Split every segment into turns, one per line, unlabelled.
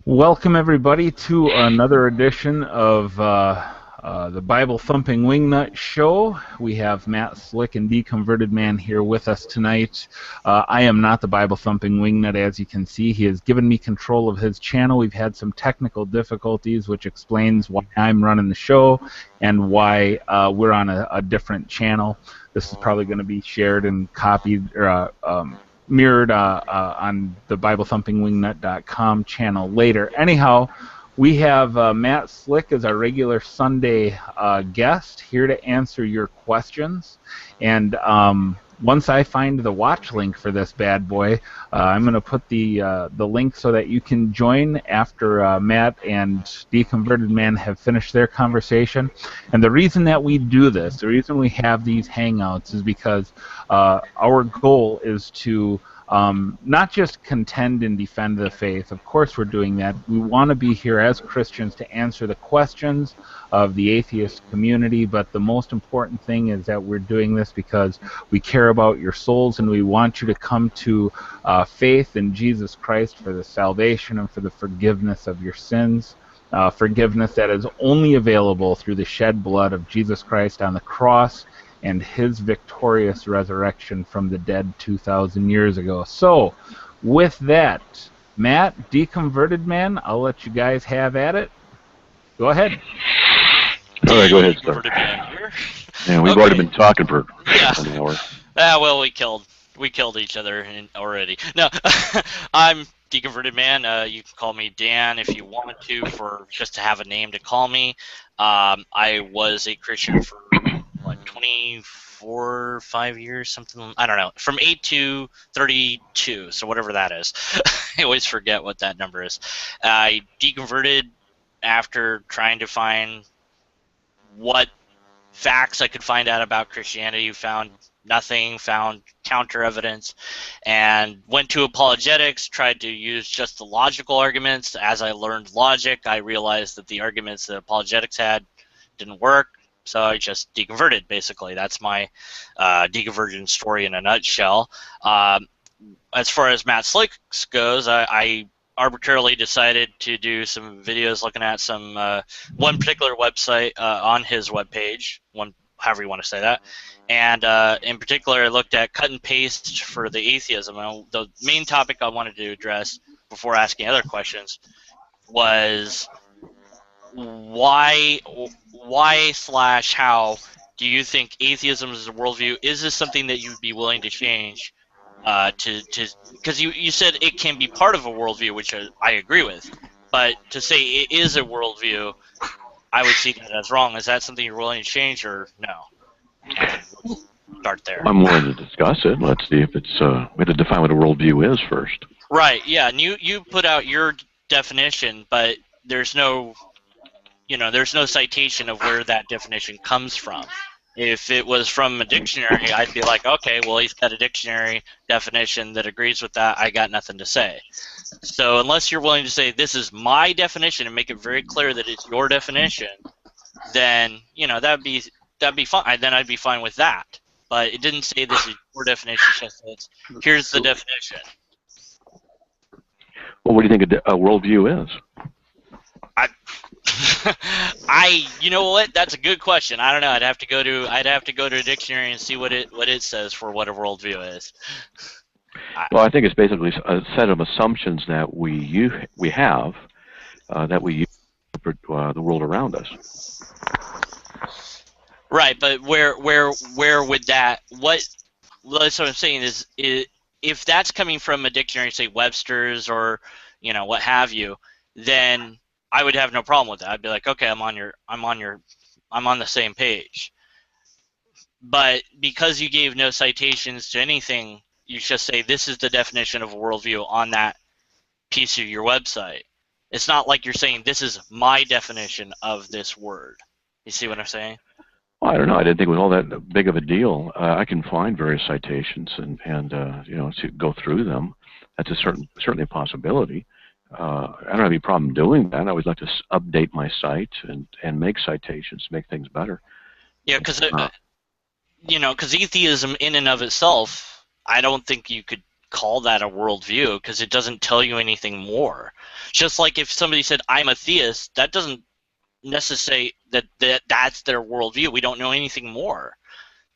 Welcome, everybody, to another edition of the Bible Thumping Wingnut Show. We have Matt Slick and Deconverted Man here with us tonight. I am not the Bible Thumping Wingnut, as you can see. He has given me control of his channel. We've had some technical difficulties, which explains why I'm running the show and why we're on a different channel. This is probably going to be shared and copied or mirrored on the BibleThumpingWingnut.com channel later. Anyhow, we have Matt Slick as our regular Sunday guest here to answer your questions. And once I find the watch link for this bad boy, I'm going to put the link so that you can join after Matt and Deconverted Man have finished their conversation. And the reason that we do this, the reason we have these hangouts is because our goal is to not just contend and defend the faith. Of course we're doing that. We want to be here as Christians to answer the questions of the atheist community, but the most important thing is that we're doing this because we care about your souls and we want you to come to faith in Jesus Christ for the salvation and for the forgiveness of your sins. Forgiveness that is only available through the shed blood of Jesus Christ on the cross and his victorious resurrection from the dead 2,000 years ago. So, with that, Matt, Deconverted Man, I'll let you guys have at it. Go ahead.
All right, go ahead, sir. Yeah, we've already been talking for an hour.
Well, we killed each other already. No, I'm Deconverted Man. You can call me Dan if you want to, for just to have a name to call me. I was a Christian for 24, 5 years, something, I don't know, from 8 to 32, so whatever that is. I always forget what that number is. I deconverted after trying to find what facts I could find out about Christianity, found nothing, found counter evidence, and went to apologetics, tried to use just the logical arguments. As I learned logic, I realized that the arguments that apologetics had didn't work. So I just deconverted, basically. That's my deconversion story in a nutshell. As far as Matt Slick goes, I arbitrarily decided to do some videos looking at some one particular website on his webpage, however you want to say that. And in particular, I looked at cut and paste for the atheism. And the main topic I wanted to address before asking other questions was why/how do you think atheism is a worldview? Is this something that you'd be willing to change because you said it can be part of a worldview, which I agree with, but to say it is a worldview, I would see that as wrong. Is that something you're willing to change, or no? Start there.
I'm willing to discuss it. Let's see if it's we have to define what a worldview is first.
Right, yeah, and you put out your definition, but there's no citation of where that definition comes from. If it was from a dictionary, I'd be like, okay, well, he's got a dictionary definition that agrees with that. I got nothing to say. So unless you're willing to say this is my definition and make it very clear that it's your definition, then that'd be fine. Then I'd be fine with that. But it didn't say this is your definition. It just says here's the definition.
Well, what do you think a worldview is?
You know what? That's a good question. I don't know. I'd have to go to a dictionary and see what it says for what a worldview is.
Well, I think it's basically a set of assumptions that we have that we use for the world around us.
Right, but where would that? That's what I'm saying is if that's coming from a dictionary, say Webster's or what have you, then I would have no problem with that. I'd be like, okay, I'm on the same page. But because you gave no citations to anything, you just say this is the definition of a worldview on that piece of your website. It's not like you're saying this is my definition of this word. You see what I'm saying?
Well, I don't know. I didn't think it was all that big of a deal. I can find various citations and go through them. That's certainly a possibility. I don't have any problem doing that. I always like to update my site and make citations, make things better.
Yeah, because atheism in and of itself, I don't think you could call that a worldview because it doesn't tell you anything more. Just like if somebody said, I'm a theist, that doesn't necessarily that's their worldview. We don't know anything more.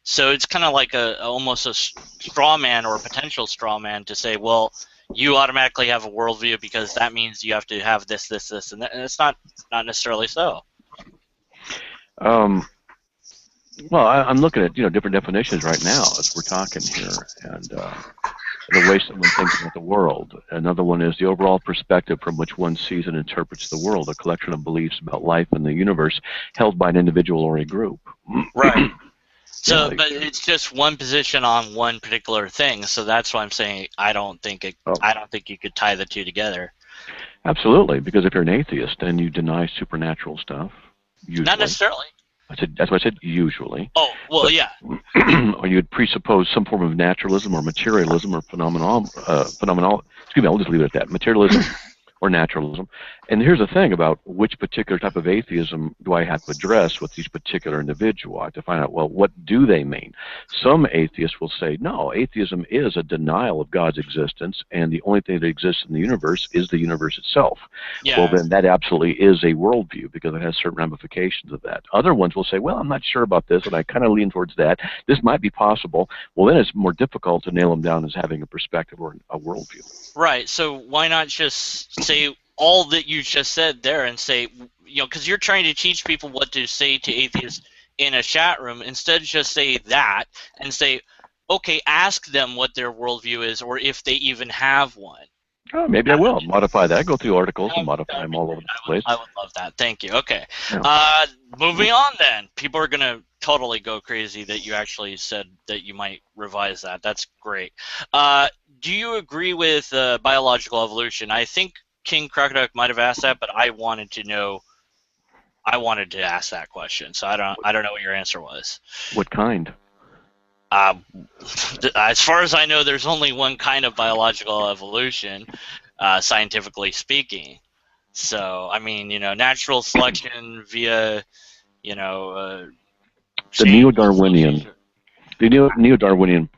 So it's kind of like almost a straw man or a potential straw man to say, well, you automatically have a worldview because that means you have to have this, this, this, and that. And it's not necessarily so.
Well, I'm looking at different definitions right now as we're talking here, and the way someone thinks about the world. Another one is the overall perspective from which one sees and interprets the world, a collection of beliefs about life and the universe held by an individual or a group.
Right. So,
Yeah,
but it's just one position on one particular thing. So that's why I'm saying I don't think you could tie the two together.
Absolutely, because if you're an atheist, then you deny supernatural stuff. Usually.
Not necessarily.
That's why I said usually.
Oh, well, yeah.
Or you'd presuppose some form of naturalism or materialism or phenomenal. Excuse me, I'll just leave it at that. Materialism or naturalism. And here's the thing about which particular type of atheism do I have to address with each particular individual. I have to find out, well, what do they mean? Some atheists will say, no, atheism is a denial of God's existence, and the only thing that exists in the universe is the universe itself.
Yeah.
Well, then that absolutely is a worldview because it has certain ramifications of that. Other ones will say, well, I'm not sure about this, and I kind of lean towards that. This might be possible. Well, then it's more difficult to nail them down as having a perspective or a worldview.
Right. So why not just say all that you just said there and say, because you're trying to teach people what to say to atheists in a chat room. Instead, just say that and say, okay, ask them what their worldview is or if they even have one.
Oh, maybe I will modify that. Go through articles and modify them all over the place.
I would love that. Thank you. Okay.
Yeah.
Moving on then. People are going to totally go crazy that you actually said that you might revise that. That's great. Do you agree with biological evolution? I think King Crocodile might have asked that, but I wanted to ask that question. So I don't know what your answer was.
What kind?
As far as I know, there's only one kind of biological evolution, scientifically speaking. So, I mean, natural selection via,
the Neo-Darwinian. The Neo-Darwinian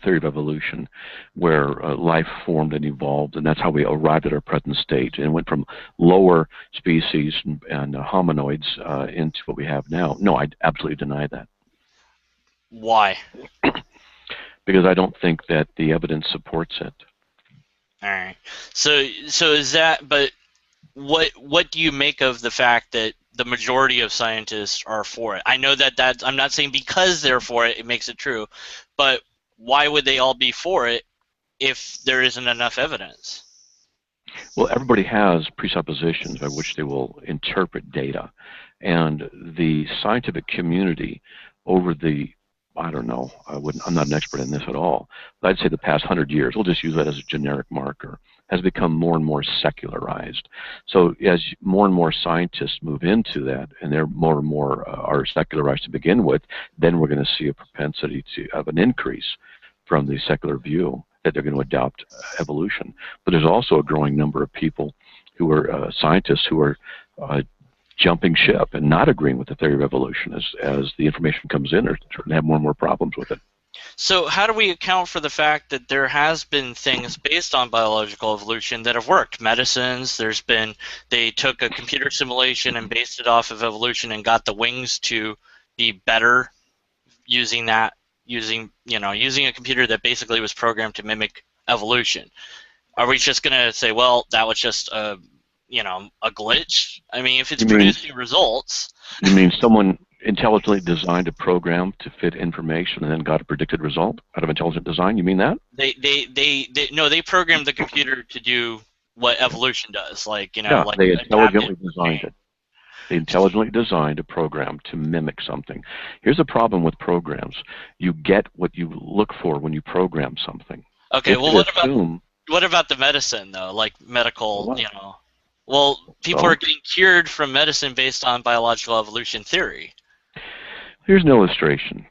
theory of evolution, where life formed and evolved, and that's how we arrived at our present state, and went from lower species and hominoids into what we have now. No, I absolutely deny that.
Why?
Because I don't think that the evidence supports it.
All right. So is that? But what do you make of the fact that the majority of scientists are for it? I know that I'm not saying because they're for it, it makes it true, but why would they all be for it if there isn't enough evidence?
Well, everybody has presuppositions by which they will interpret data, and the scientific community over the I'm not an expert in this at all, but I'd say the past 100 years, we'll just use that as a generic marker, has become more and more secularized. So as more and more scientists move into that, and they're more and more are secularized to begin with, then we're going to see a propensity to have an increase from the secular view that they're going to adopt evolution. But there's also a growing number of people who are scientists who are jumping ship and not agreeing with the theory of evolution as the information comes in. They're starting to have more and more problems with it.
So how do we account for the fact that there has been things based on biological evolution that have worked? Medicines, they took a computer simulation and based it off of evolution and got the wings to be better using a computer that basically was programmed to mimic evolution. Are we just going to say, well, that was just a glitch? I mean, if it's producing results.
You mean someone intelligently designed a program to fit information and then got a predicted result out of intelligent design? You mean that?
They programmed the computer to do what evolution does,
they intelligently designed it. They intelligently designed a program to mimic something. Here's the problem with programs. You get what you look for when you program something.
Okay, well, what about the medicine, though? Like medical, Well, people are getting cured from medicine based on biological evolution theory.
Here's an illustration.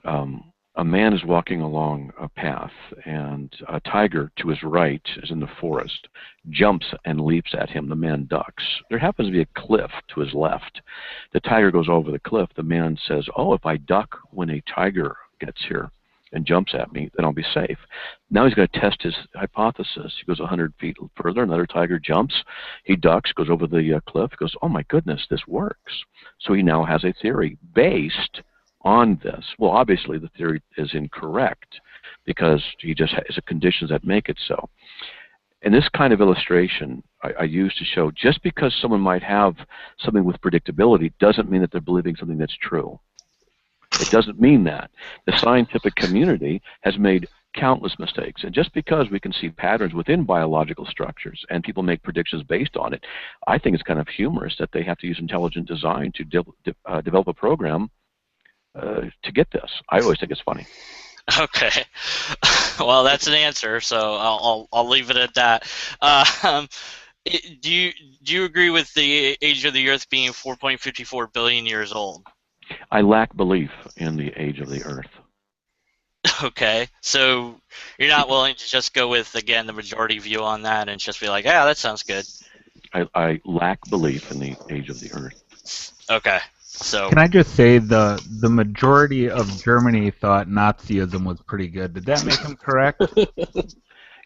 A man is walking along a path, and a tiger to his right is in the forest, jumps and leaps at him. The man ducks. There happens to be a cliff to his left. The tiger goes over the cliff. The man says, oh, if I duck when a tiger gets here, and jumps at me, then I'll be safe. Now he's going to test his hypothesis. He goes 100 feet further, another tiger jumps, he ducks, goes over the cliff, he goes, oh my goodness, this works. So he now has a theory based on this. Well, obviously the theory is incorrect because he just has the conditions that make it so. And this kind of illustration I use to show just because someone might have something with predictability doesn't mean that they're believing something that's true. It doesn't mean that. The scientific community has made countless mistakes. And just because we can see patterns within biological structures and people make predictions based on it, I think it's kind of humorous that they have to use intelligent design to develop a program to get this. I always think it's funny.
Okay. Well, that's an answer, so I'll leave it at that. Do you agree with the age of the Earth being 4.54 billion years old?
I lack belief in the age of the Earth.
Okay, so you're not willing to just go with, again, the majority view on that and just be like, yeah, that sounds good.
I lack belief in the age of the Earth.
Okay. So
can I just say the majority of Germany thought Nazism was pretty good? Did that make him correct?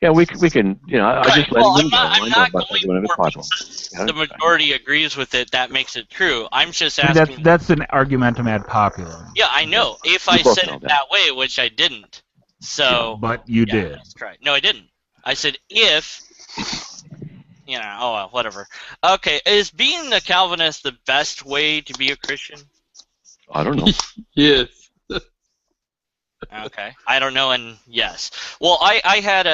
Yeah, we can, you know, I just let him go.
I'm not going for
the
majority agrees with it. That makes it true. I'm just asking.
That's an argumentum ad populum.
Yeah, I know. If I said it that way, which I didn't. So.
Yeah, but you did.
That's correct. No, I didn't. I said if. You know, oh well, whatever. Okay, is being a Calvinist the best way to be a Christian?
I don't know.
Yes.
Okay, I don't know, and yes. Well, I had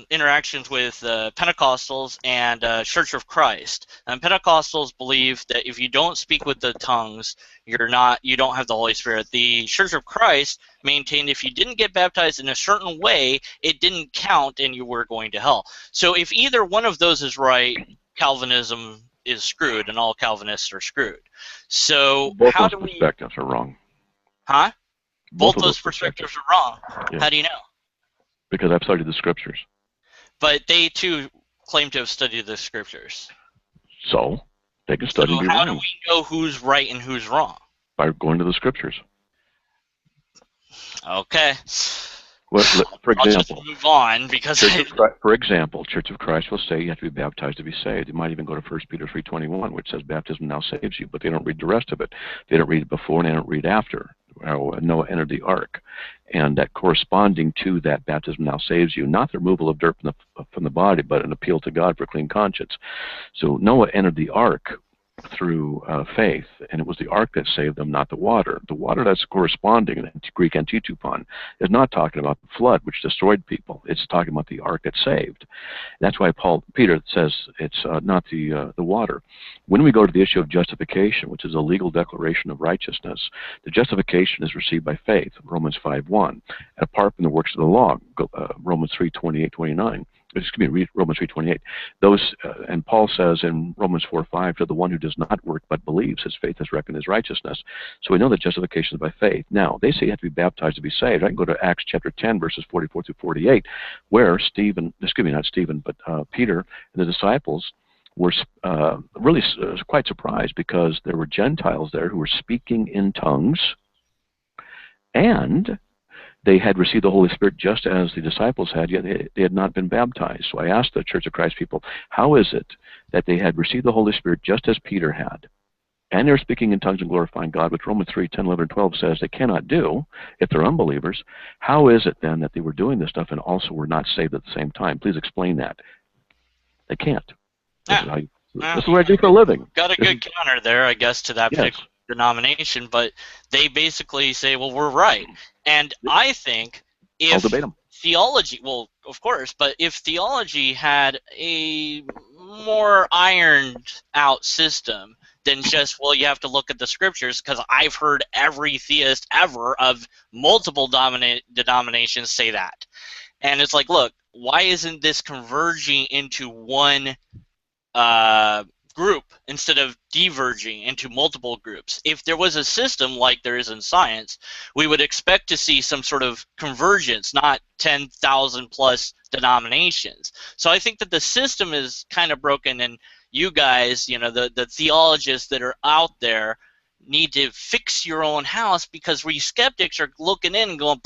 interactions with Pentecostals and Church of Christ. And Pentecostals believe that if you don't speak with the tongues, you don't have the Holy Spirit. The Church of Christ maintained if you didn't get baptized in a certain way, it didn't count and you were going to hell. So if either one of those is right, Calvinism is screwed, and all Calvinists are screwed. So
both
how
those
do we?
Perspectives are wrong.
Huh? Both
of
those perspectives are wrong.
Yeah.
How do you know?
Because I've studied the scriptures.
But they too claim to have studied the scriptures.
So they can study and be
how
wrong.
do we know who's right and who's wrong?
By going to the scriptures.
Okay.
Well, for
I'll
example,
just move on because
for example, Church of Christ will say you have to be baptized to be saved. They might even go to 1 Peter 3:21, which says baptism now saves you, but they don't read the rest of it. They don't read it before and they don't read after. Noah entered the ark, and that corresponding to that baptism now saves you, not the removal of dirt from the body, but an appeal to God for a clean conscience. So Noah entered the ark through faith, and it was the ark that saved them, not the water. The water that's corresponding in Greek antitupon is not talking about the flood, which destroyed people. It's talking about the ark that saved. That's why Peter says it's not the water. When we go to the issue of justification, which is a legal declaration of righteousness, the justification is received by faith, Romans 5:1, and apart from the works of the law, Romans 3:28-29. Excuse me, Romans 3:28. Those and Paul says in Romans 4:5, to the one who does not work but believes, his faith is reckoned as righteousness. So we know that justification is by faith. Now they say you have to be baptized to be saved. I can go to Acts chapter 10, verses 44-48, where Peter and the disciples were really quite surprised because there were Gentiles there who were speaking in tongues, and they had received the Holy Spirit just as the disciples had, yet they had not been baptized. So I asked the Church of Christ people, how is it that they had received the Holy Spirit just as Peter had, and they're speaking in tongues and glorifying God, which Romans 3:10, 11, and 12 says they cannot do if they're unbelievers? How is it then that they were doing this stuff and also were not saved at the same time? Please explain that. They can't. This is what I do for a living.
Got a good counter there, I guess, to that particular denomination, but they basically say, well, we're right. And I think if theology, well, of course, but if theology had a more ironed out system than just, well, you have to look at the scriptures, because I've heard every theist ever of multiple denominations say that. And it's like, look, why isn't this converging into one group instead of diverging into multiple groups? If there was a system like there is in science, we would expect to see some sort of convergence, not 10,000 plus denominations. So I think that the system is kind of broken, and you guys, you know, the theologists that are out there need to fix your own house, because we skeptics are looking in and going,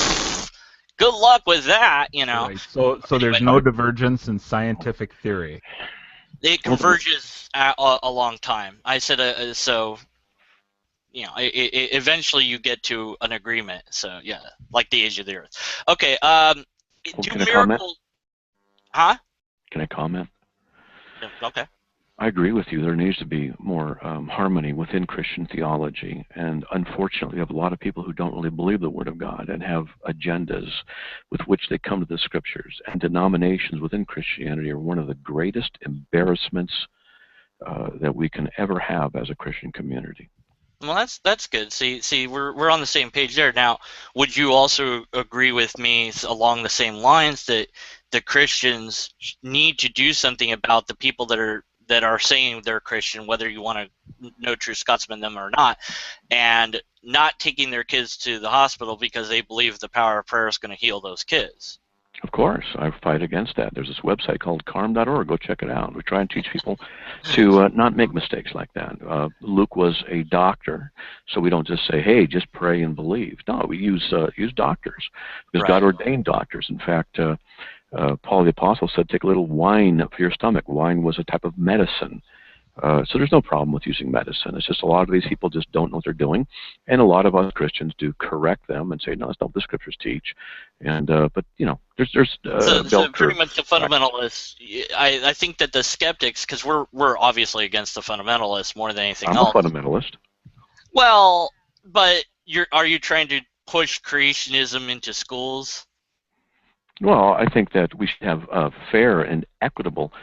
good luck with that, you know.
Right. So there's
Anyway,
no divergence in scientific theory.
it
Well,
converges a long time. I said so. You know, eventually you get to an agreement. So yeah, like the age of the Earth. Okay. Do
can I comment?
miracles? Huh?
Can I comment?
Okay.
I agree with you. There needs to be more harmony within Christian theology. And unfortunately, we have a lot of people who don't really believe the Word of God and have agendas with which they come to the Scriptures. And denominations within Christianity are one of the greatest embarrassments that we can ever have as a Christian community.
Well, that's good. See, we're on the same page there. Now, would you also agree with me along the same lines that the Christians need to do something about the people that are saying they're Christian, whether you want to know true Scotsman them or not, and not taking their kids to the hospital because they believe the power of prayer is going to heal those kids?
Of course, I fight against that. There's this website called carm.org. Go check it out. We try and teach people to not make mistakes like that. Luke was a doctor, so we don't just say, hey, just pray and believe. No, we use doctors, because
Right.
God ordained doctors. In fact, Paul the Apostle said, take a little wine for your stomach. Wine was a type of medicine. So there's no problem with using medicine. It's just a lot of these people just don't know what they're doing, and a lot of us Christians do correct them and say, no, that's not what the Scriptures teach. And but you know, there's
So
bell
pretty
curve.
much the fundamentalists. I think that the skeptics, because we're obviously against the fundamentalists more than anything
I'm a
else.
fundamentalist.
Well, but are you trying to push creationism into schools?
Well, I think that we should have fair and equitable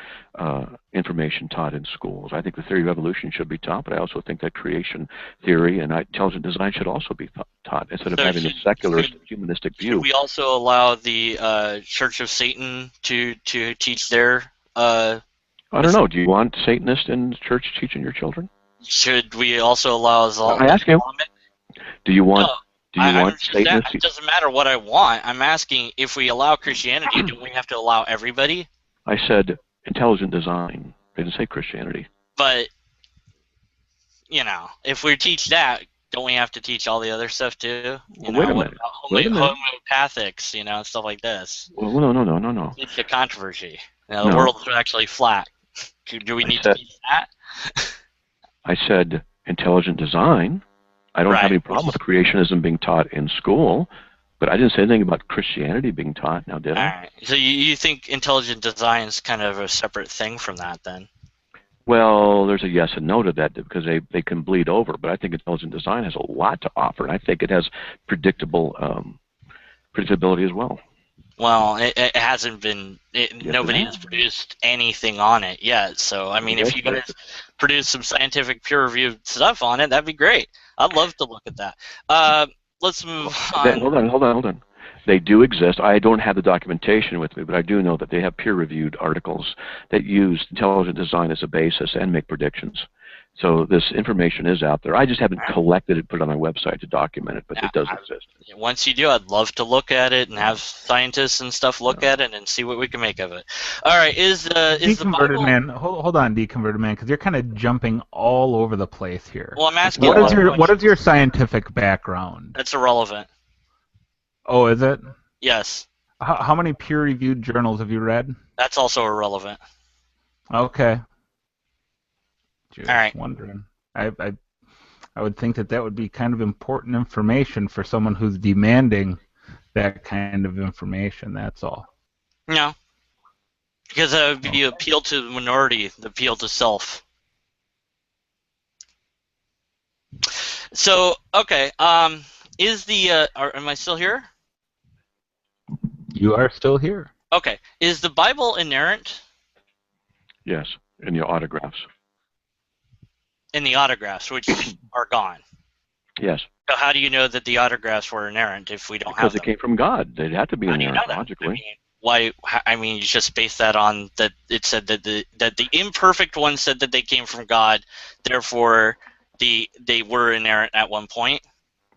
information taught in schools. I think the theory of evolution should be taught, but I also think that creation theory and intelligent design should also be taught instead of
So
having a secularist, humanistic
should
view.
we also allow the Church of Satan to teach their?
I don't know. Do you want Satanists in church teaching your children?
Should we also allow
I ask you. Do you want?
No,
Do you want Satanists?
it doesn't matter what I want. I'm asking if we allow Christianity, don't we have to allow everybody?
I said intelligent design. I didn't say Christianity.
But you know, if we teach that, don't we have to teach all the other stuff too? You know,
Wait a minute. Wait a minute.
Homeopathics, you know, and stuff like this.
Well, no.
It's a controversy. You know,
No.
the world's actually flat. Do we need to teach that?
I said intelligent design. I don't have any problem with creationism being taught in school, but I didn't say anything about Christianity being taught. Now, did I?
All right. So you think intelligent design is kind of a separate thing from that, then?
Well, there's a yes and no to that because they can bleed over, but I think intelligent design has a lot to offer, and I think it has predictability as well.
Well, it hasn't been. Nobody has produced anything on it yet. So, I mean, if you guys produce some scientific peer-reviewed stuff on it, that'd be great. I'd love to look at that. Let's move on.
Hold on. They do exist. I don't have the documentation with me, but I do know that they have peer-reviewed articles that use intelligent design as a basis and make predictions. So this information is out there. I just haven't collected it, put it on my website to document it, but it does exist.
Once you do, I'd love to look at it and have scientists and stuff look at it and see what we can make of it. All right, is the Bible...
man? Hold on, Deconverted man, because you're kind of jumping all over the place here.
Well, I'm asking.
What is your scientific background?
That's irrelevant.
Oh, is it?
Yes.
How many peer-reviewed journals have you read?
That's also irrelevant.
Okay. Just
all right.
Wondering. I would think that would be kind of important information for someone who's demanding that kind of information. That's all.
No. Because that would be appeal to the minority, the appeal to self. So, okay. Is the am I still here?
You are still here.
Okay. Is the Bible inerrant?
Yes, in your autographs.
In the autographs, which are gone.
Yes.
So how do you know that the autographs were inerrant if we don't have them?
Because they came from God. They'd have to be inerrant, logically.
I mean, why? I mean, you just base that on that it said that the imperfect one said that they came from God, therefore they were inerrant at one point.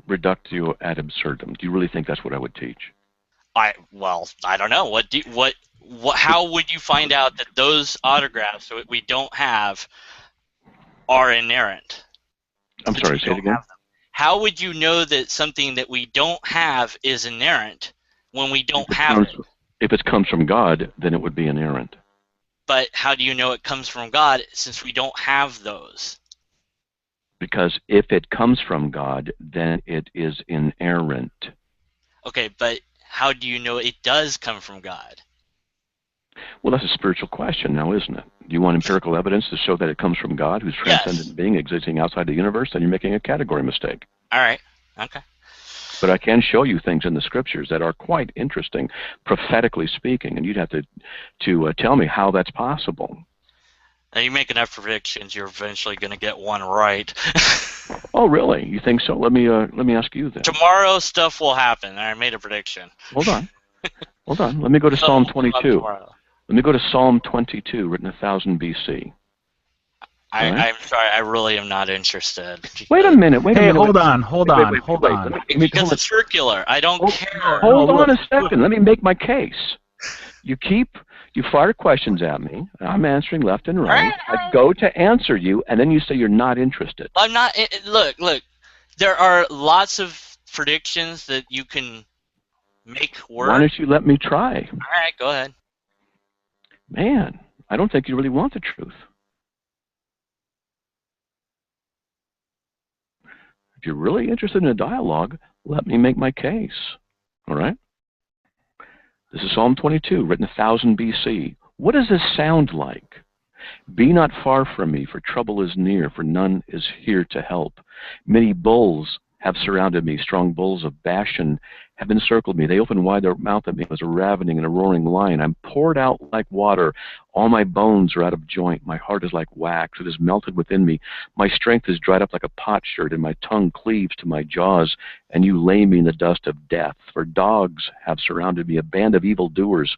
Reductio ad absurdum. Do you really think that's what I would teach?
Well, I don't know. How would you find out that those autographs that we don't have are inerrant?
I'm sorry, say it again.
How would you know that something that we don't have is inerrant when we don't have it.
If it comes from God, then it would be inerrant.
But how do you know it comes from God since we don't have those?
Because if it comes from God, then it is inerrant.
Okay, but how do you know it does come from God?
Well, that's a spiritual question now, isn't it? Do you want empirical evidence to show that it comes from God, who's transcendent being existing outside the universe? Then you're making a category mistake.
All right. Okay.
But I can show you things in the scriptures that are quite interesting, prophetically speaking, and you'd have to tell me how that's possible.
Now, you make enough predictions, you're eventually going to get one right.
Oh, really? You think so? Let me ask you then.
Tomorrow, stuff will happen. I made a prediction.
Hold on. Hold on. Let me go to Psalm 22. Let me go to Psalm 22, written 1000 BC.
I'm sorry, I really am not interested.
Wait a minute.
Hey, hold on.
Because it's circular. I don't care.
Hold on a second. Let me make my case. You fire questions at me. I'm answering left and right. I go to answer you, and then you say you're not interested.
I'm not. Look. There are lots of predictions that you can make work.
Why don't you let me try?
All right, go ahead.
Man, I don't think you really want the truth. If you're really interested in a dialogue, let me make my case. All right? This is Psalm 22, written 1000 BC. What does this sound like? Be not far from me, for trouble is near, for none is here to help. Many bulls have surrounded me, strong bulls of Bashan have encircled me. They open wide their mouth at me as a ravening and a roaring lion. I'm poured out like water. All my bones are out of joint. My heart is like wax. It is melted within me. My strength is dried up like a potsherd, and my tongue cleaves to my jaws. And you lay me in the dust of death. For dogs have surrounded me. A band of evildoers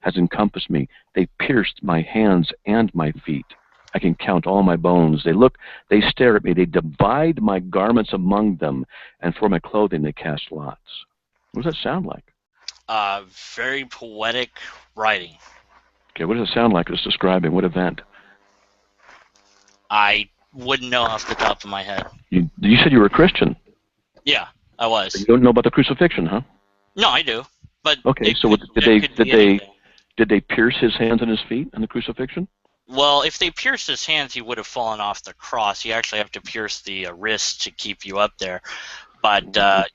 has encompassed me. They pierced my hands and my feet. I can count all my bones. They stare at me. They divide my garments among them, and for my clothing they cast lots. What does that sound like?
Very poetic writing.
Okay, what does it sound like? It's describing what event?
I wouldn't know off the top of my head.
You said you were a Christian.
Yeah, I was.
You don't know about the crucifixion, huh?
No, I do. But
okay, so did they pierce his hands and his feet in the crucifixion?
Well, if they pierced his hands, he would have fallen off the cross. You actually have to pierce the wrist to keep you up there. But the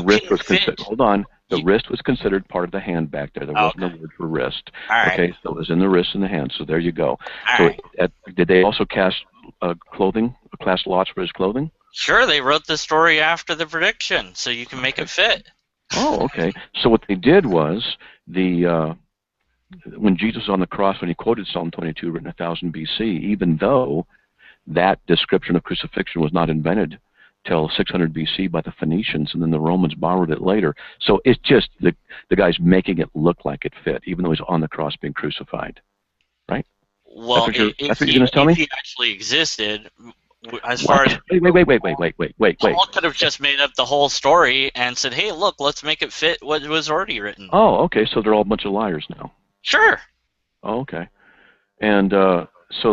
wrist was
hold on. The wrist was considered part of the hand back there. There wasn't a word for wrist. Okay, so it was in the wrist and the hand. So there you go. Did they also cast lots for his clothing?
Sure, they wrote the story after the prediction, so you can make it fit.
Oh, okay. So what they did was when Jesus was on the cross, when he quoted Psalm 22, written 1000 BC, even though that description of crucifixion was not invented till 600 BC by the Phoenicians, and then the Romans borrowed it later. So it's just the guy's making it look like it fit, even though he's on the cross being crucified, right?
Well,
that's what you're going to tell me?
If he actually existed, as far as
wait.
Paul could have just made up the whole story and said, "Hey, look, let's make it fit what was already written."
Oh, okay. So they're all a bunch of liars now.
Sure.
Oh, okay. And so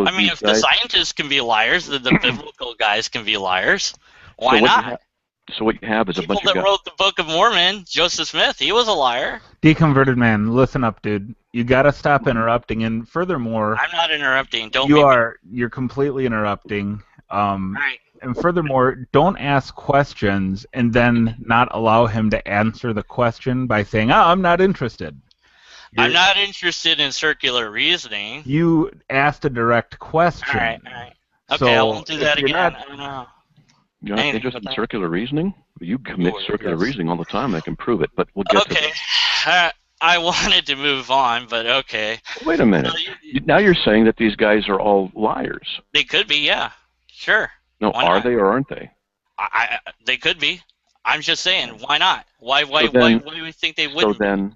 I mean, if the scientists can be liars, then the biblical guys can be liars. Why not?
So what you have is a bunch of
people that wrote the Book of Mormon. Joseph Smith, he was a liar.
Deconverted man, listen up, dude. You gotta stop interrupting. And furthermore,
I'm not interrupting.
You're completely interrupting.
Right.
And furthermore, don't ask questions and then not allow him to answer the question by saying, "Oh, I'm not interested."
I'm not interested in circular reasoning.
You asked a direct question.
All right. Okay, I won't do that again. I don't know.
You're not interested in circular reasoning? You commit circular reasoning all the time. I can prove it, but we'll get to
that. I wanted to move on, but okay.
Wait a minute. Now you're saying that these guys are all liars.
They could be, yeah. Sure.
No, are they or aren't they?
They could be. I'm just saying, why not? Why do we think they wouldn't?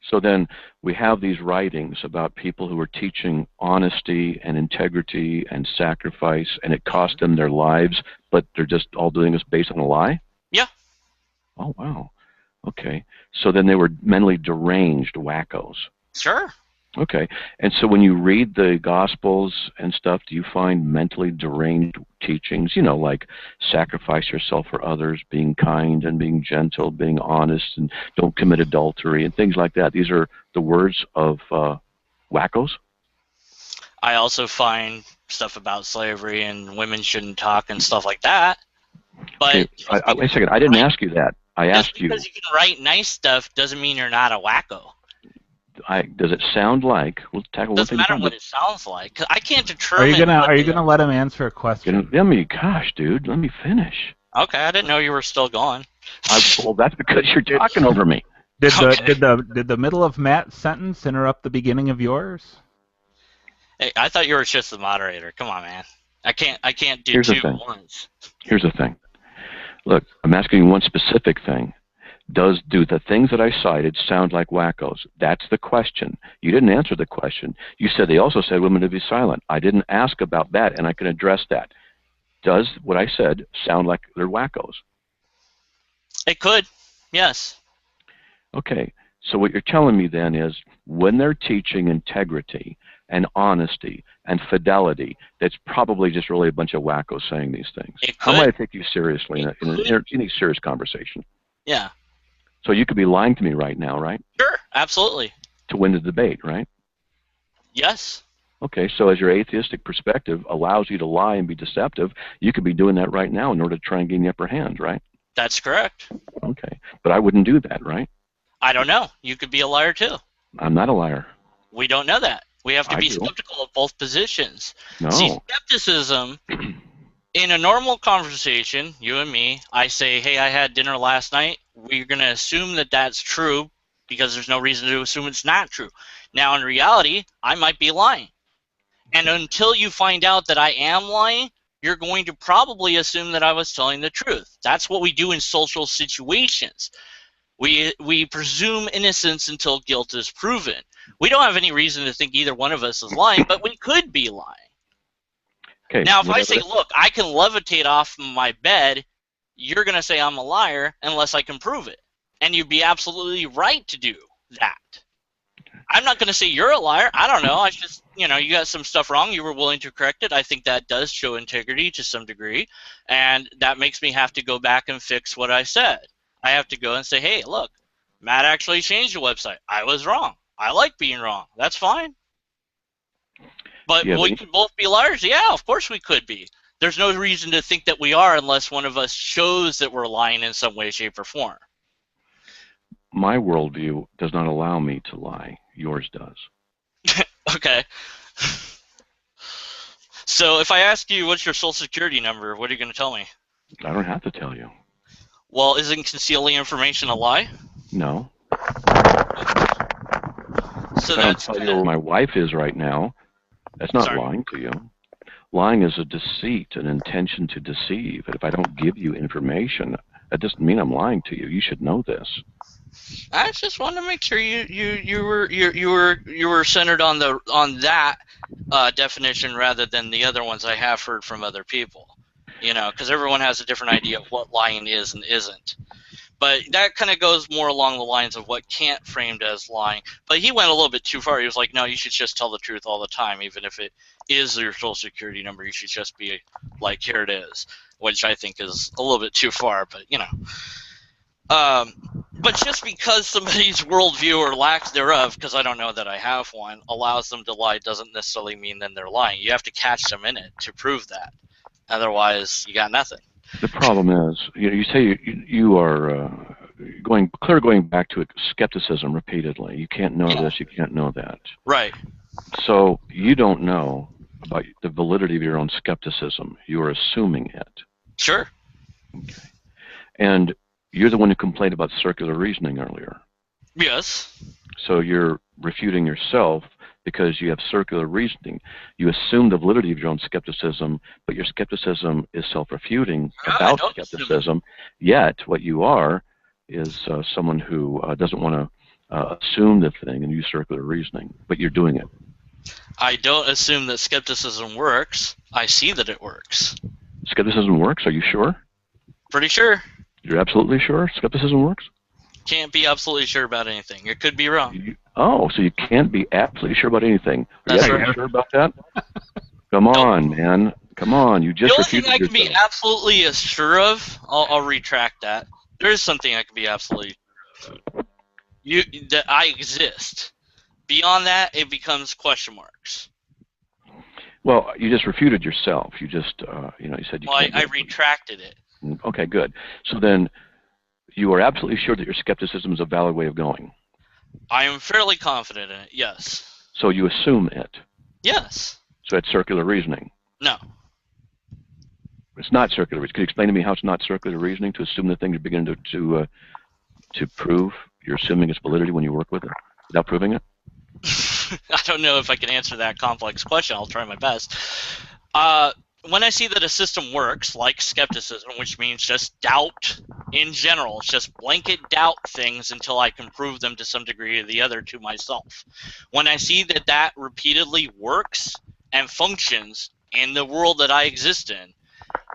So then we have these writings about people who are teaching honesty and integrity and sacrifice, and it cost them their lives, but they're just all doing this based on a lie?
Yeah.
Oh, wow. Okay. So then they were mentally deranged wackos.
Sure.
Okay. And so when you read the Gospels and stuff, do you find mentally deranged teachings, like sacrifice yourself for others, being kind and being gentle, being honest, and don't commit adultery, and things like that? These are the words of wackos?
I also find stuff about slavery and women shouldn't talk and stuff like that. But
Okay. Wait a second. I didn't ask you that. I
just
asked you,
because you can write nice stuff doesn't mean you're not a wacko.
does it sound like, we'll tackle one
Doesn't
thing at a
matter
time.
what it sounds like. 'Cause I can't
Are you
determine
gonna
what
Are you
they
gonna
are.
let him answer a question?
Gosh, dude, let me finish.
Okay, I didn't know you were still going.
Well, that's because you're talking over me.
Did the
Okay.
did the middle of Matt's sentence interrupt the beginning of yours?
Hey, I thought you were just the moderator. Come on, man. I can't do
Here's the
two
thing.
at once.
Here's the thing. Look, I'm asking you one specific thing. Do the things that I cited sound like wackos? That's the question. You didn't answer the question. You said they also said women to be silent. I didn't ask about that, and I can address that. Does what I said sound like they're wackos?
It could, yes.
Okay, so what you're telling me then is when they're teaching integrity and honesty and fidelity, that's probably just really a bunch of wackos saying these things.
It
How might I
could.
take you seriously in
Could.
any serious conversation?
Yeah.
So you could be lying to me right now, right?
Sure. Absolutely.
To win the debate, right?
Yes.
Okay, so as your atheistic perspective allows you to lie and be deceptive, you could be doing that right now in order to try and gain the upper hand, right?
That's correct.
Okay, but I wouldn't do that, right?
I don't know. You could be a liar too.
I'm not a liar.
We don't know that. We have to
I
be
do.
skeptical of both positions.
No.
See, skepticism in a normal conversation, you and me, I say, hey, I had dinner last night. We're going to assume that that's true because there's no reason to assume it's not true. Now, in reality, I might be lying. And until you find out that I am lying, you're going to probably assume that I was telling the truth. That's what we do in social situations. We presume innocence until guilt is proven. We don't have any reason to think either one of us is lying, but we could be lying.
Okay.
Now, if I say, look, I can levitate off my bed, you're going to say I'm a liar unless I can prove it. And you'd be absolutely right to do that. I'm not going to say you're a liar. I don't know. I just, you got some stuff wrong. You were willing to correct it. I think that does show integrity to some degree. And that makes me have to go back and fix what I said. I have to go and say, hey, look, Matt actually changed the website. I was wrong. I like being wrong. That's fine. But we could both be liars? Yeah, of course we could be. There's no reason to think that we are unless one of us shows that we're lying in some way, shape, or form.
My worldview does not allow me to lie. Yours does.
Okay. So if I ask you what's your social security number, what are you going to tell me?
I don't have to tell you.
Well, isn't concealing information a lie?
No.
So
if I don't tell you where my wife is right now, that's not lying to you. Lying is a deceit, an intention to deceive. And if I don't give you information, that doesn't mean I'm lying to you. You should know this.
I just wanted to make sure you were centered on that definition rather than the other ones I have heard from other people. Because everyone has a different idea of what lying is and isn't. But that kind of goes more along the lines of what Kant framed as lying. But he went a little bit too far. He was like, no, you should just tell the truth all the time, even if it is your social security number. You should just be like, here it is, which I think is a little bit too far. But but just because somebody's worldview or lack thereof, because I don't know that I have one, allows them to lie doesn't necessarily mean then they're lying. You have to catch them in it to prove that. Otherwise, you got nothing.
The problem is, you say you are going back to skepticism repeatedly. You can't know this, you can't know that.
Right.
So you don't know about the validity of your own skepticism. You are assuming it.
Sure.
Okay. And you're the one who complained about circular reasoning earlier.
Yes.
So you're refuting yourself because you have circular reasoning. You assume the validity of your own skepticism, but your skepticism is self-refuting about skepticism. Yet what you are is someone who doesn't want to assume the thing and use circular reasoning, but you're doing it.
I don't assume that skepticism works. I see that it works.
Skepticism works? Are you sure?
Pretty sure.
You're absolutely sure skepticism works?
Can't be absolutely sure about anything. It could be wrong.
Oh, so you can't be absolutely sure about anything. Are you
That's
absolutely
right.
sure about that? Come on, man. Come on. You
The
just
only thing
refuted
I can be
yourself.
absolutely as sure of, I'll retract that. There is something I can be absolutely that I exist. Beyond that, it becomes question marks.
Well, you just refuted yourself. You just, you said you
Well,
can't be.
I retracted it.
Okay, good. So then you are absolutely sure that your skepticism is a valid way of going.
I am fairly confident in it, yes.
So you assume it.
Yes.
So it's circular reasoning.
No.
It's not circular reasoning. Can you explain to me how it's not circular reasoning to assume the thing you're beginning to prove? You're assuming its validity when you work with it without proving it?
I don't know if I can answer that complex question. I'll try my best. When I see that a system works, like skepticism, which means just doubt in general, it's just blanket doubt things until I can prove them to some degree or the other to myself. When I see that that repeatedly works and functions in the world that I exist in,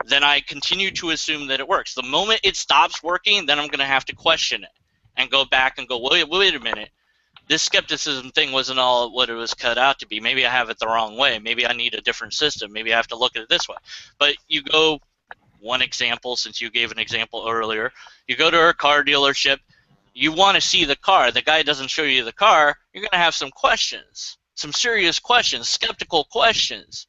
then I continue to assume that it works. The moment it stops working, then I'm going to have to question it and go back and go, wait a minute. This skepticism thing wasn't all what it was cut out to be. Maybe I have it the wrong way. Maybe I need a different system. Maybe I have to look at it this way. But you go, one example, since you gave an example earlier, you go to a car dealership, you want to see the car. The guy doesn't show you the car. You're going to have some questions, some serious questions, skeptical questions.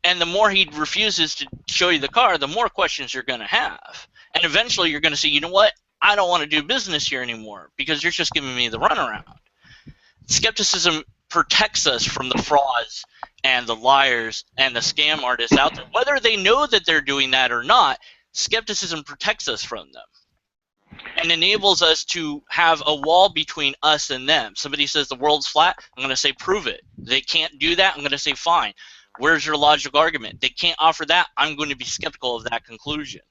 And the more he refuses to show you the car, the more questions you're going to have. And eventually you're going to say, you know what? I don't want to do business here anymore because you're just giving me the runaround. Skepticism protects us from the frauds and the liars and the scam artists out there. Whether they know that they're doing that or not, skepticism protects us from them and enables us to have a wall between us and them. Somebody says the world's flat, I'm going to say prove it. They can't do that, I'm going to say fine. Where's your logical argument? They can't offer that, I'm going to be skeptical of that conclusion.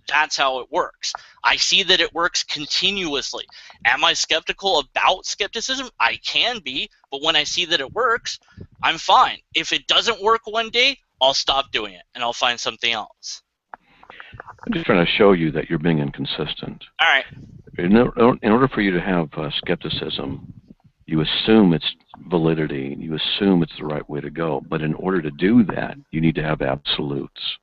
That's how it works. I see that it works continuously. Am I skeptical about skepticism? I can be, but when I see that it works, I'm fine. If it doesn't work one day, I'll stop doing it and I'll find something else.
I'm just trying to show you that you're being inconsistent.
All right.
In order for you to have skepticism, you assume its validity, you assume it's the right way to go. But in order to do that, you need to have absolutes.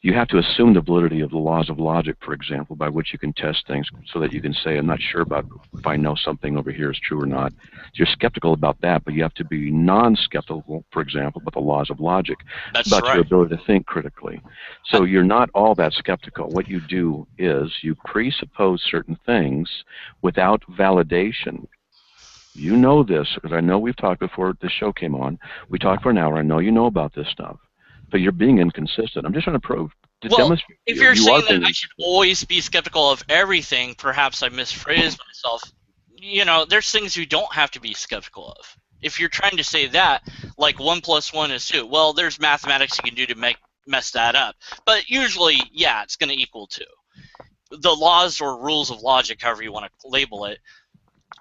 You have to assume the validity of the laws of logic, for example, by which you can test things so that you can say, I'm not sure about if I know something over here is true or not. You're skeptical about that, but you have to be non-skeptical, for example, about the laws of logic,
That's
about
right.
your ability to think critically. So you're not all that skeptical. What you do is you presuppose certain things without validation. You know this, because I know we've talked before this show came on. We talked for an hour. I know you know about this stuff. But you're being inconsistent. I'm just trying to demonstrate.
If you're
you
saying
are
that I should always be skeptical of everything, perhaps I misphrased myself. You know, there's things you don't have to be skeptical of. If you're trying to say that, like 1 + 1 is 2, well, there's mathematics you can do to mess that up. But usually, yeah, it's going to equal 2. The laws or rules of logic, however you want to label it,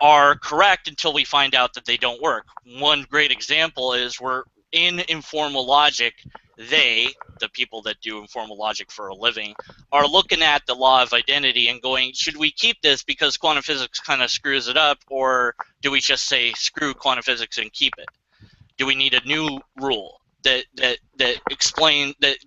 are correct until we find out that they don't work. One great example is we're in informal logic. They, the people that do informal logic for a living, are looking at the law of identity and going, should we keep this because quantum physics kind of screws it up, or do we just say screw quantum physics and keep it? Do we need a new rule that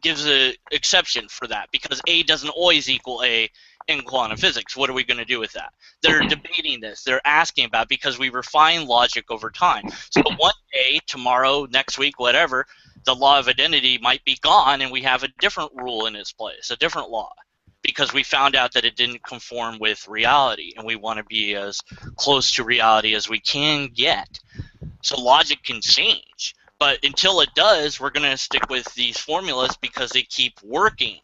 gives an exception for that? Because A doesn't always equal A in quantum physics. What are we going to do with that? They're debating this. They're asking about it because we refine logic over time. So one day, tomorrow, next week, whatever, the law of identity might be gone and we have a different rule in its place, a different law, because we found out that it didn't conform with reality and we want to be as close to reality as we can get. So logic can change. But until it does, we're going to stick with these formulas because they keep working.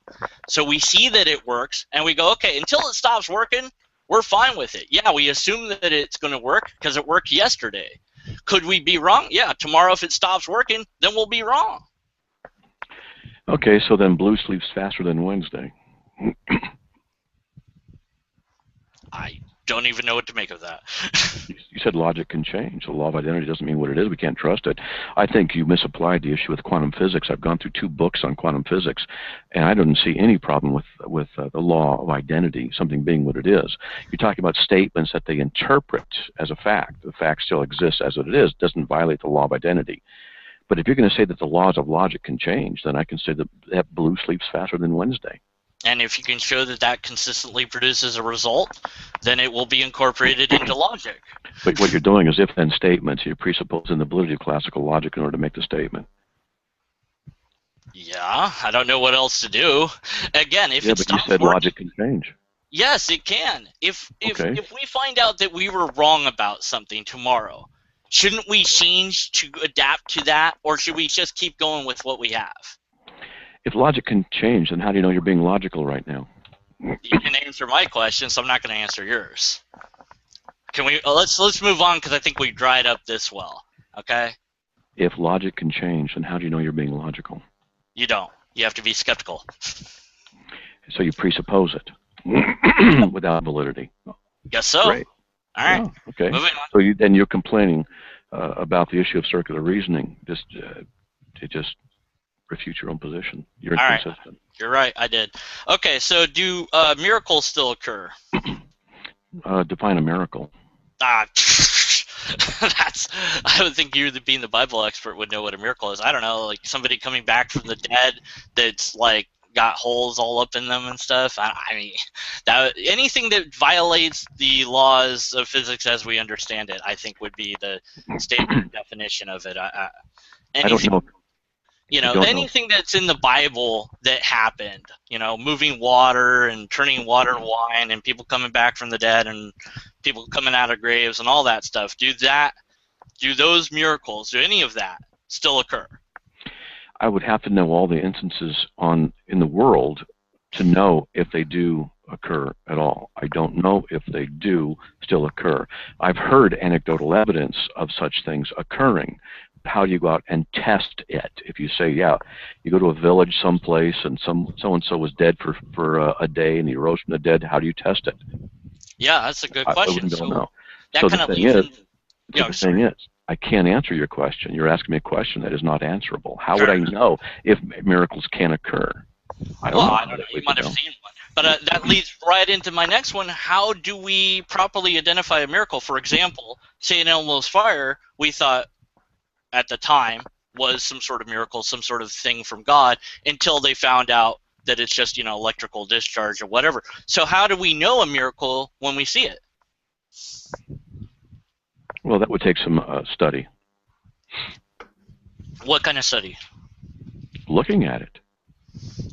So we see that it works, and we go, okay, until it stops working, we're fine with it. Yeah, we assume that it's going to work because it worked yesterday. Could we be wrong? Yeah, tomorrow if it stops working, then we'll be wrong.
Okay, so then blue sleeps faster than Wednesday.
don't even know what to make of that.
You said logic can change. The law of identity doesn't mean what it is. We can't trust it. I think you misapplied the issue with quantum physics. I've gone through 2 books on quantum physics, and I don't see any problem with the law of identity, something being what it is. You're talking about statements that they interpret as a fact. The fact still exists as it is. Doesn't violate the law of identity. But if you're going to say that the laws of logic can change, then I can say that blue sleeps faster than Wednesday.
And if you can show that that consistently produces a result, then it will be incorporated into logic.
But what you're doing is if-then statements. You're presupposing the validity of classical logic in order to make the statement.
Yeah, I don't know what else to do. Again, if it
but you
stops
said
working,
logic can change.
yes, it can. If
Okay.
if we find out that we were wrong about something tomorrow, shouldn't we change to adapt to that, or should we just keep going with what we have?
If logic can change, then how do you know you're being logical right now?
You can answer my question, so I'm not going to answer yours. Can we? Let's move on because I think we dried up this well. Okay.
If logic can change, then how do you know you're being logical?
You don't. You have to be skeptical.
So you presuppose it without validity.
Guess so.
Great.
All right.
Yeah, okay.
Moving on.
So then you're complaining about the issue of circular reasoning, just to just refute your own position. You're
All
inconsistent.
right. You're right. I did. Okay. So do miracles still occur?
Define a miracle.
That's. I would think you, being the Bible expert, would know what a miracle is. I don't know, like somebody coming back from the dead that's like got holes all up in them and stuff. I mean, that anything that violates the laws of physics as we understand it, I think, would be the standard definition of it.
I don't know.
You know, anything that's in the Bible that happened, you know, moving water and turning water to wine and people coming back from the dead and people coming out of graves and all that stuff, do those miracles, do any of that still occur?
I would have to know all the instances in the world to know if they do occur at all. I don't know if they do still occur. I've heard anecdotal evidence of such things occurring. How do you go out and test it? If you say, yeah, you go to a village someplace and so-and-so was dead for a day and he rose from the dead, how do you test it?
Yeah, that's a good question.
I wouldn't know.
That
so
kind
the
of
thing is,
yeah,
the thing is, I can't answer your question. You're asking me a question that is not answerable. How would I know if miracles can occur? I don't know.
I don't know. You might have seen one. But that leads right into my next one. How do we properly identify a miracle? For example, say an Elmo's fire, we thought at the time was some sort of miracle, some sort of thing from God, until they found out that it's just, you know, electrical discharge or whatever. So how do we know a miracle when we see it?
Well, that would take some study.
What kind of study?
Looking at it.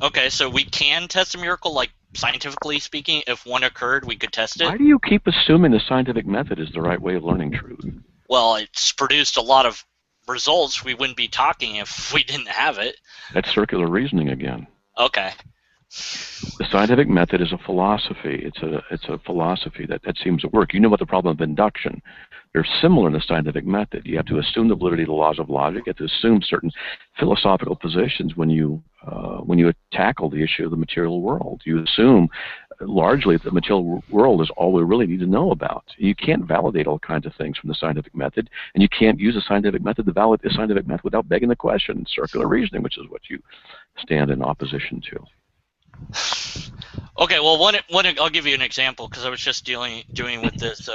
Okay, so we can test a miracle, like scientifically speaking. If one occurred, we could test it.
Why do you keep assuming the scientific method is the right way of learning truth?
Well, it's produced a lot of results. We wouldn't be talking if we didn't have it.
That's circular reasoning again.
Okay.
The scientific method is a philosophy. It's a philosophy that seems to work. You know about the problem of induction. They're similar in the scientific method. You have to assume the validity of the laws of logic. You have to assume certain philosophical positions when you tackle the issue of the material world. You assume largely that the material world is all we really need to know about. You can't validate all kinds of things from the scientific method, and you can't use the scientific method to validate the scientific method without begging the question, circular reasoning, which is what you stand in opposition to.
Okay, well, I'll give you an example because I was just doing with this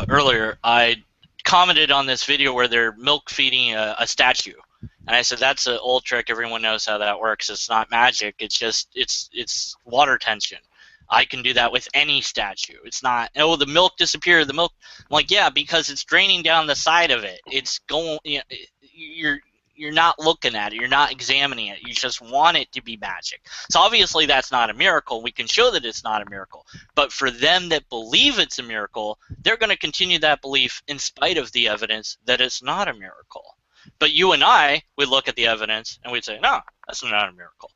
earlier. I commented on this video where they're milk feeding a statue, and I said that's an old trick. Everyone knows how that works. It's not magic. It's just it's water tension. I can do that with any statue. It's not, oh, the milk disappeared. The milk, I'm like, yeah, because it's draining down the side of it. It's going, you know, you're not looking at it. You're not examining it. You just want it to be magic. So obviously that's not a miracle. We can show that it's not a miracle. But for them that believe it's a miracle, they're going to continue that belief in spite of the evidence that it's not a miracle. But you and I would look at the evidence and we'd say, no, that's not a miracle.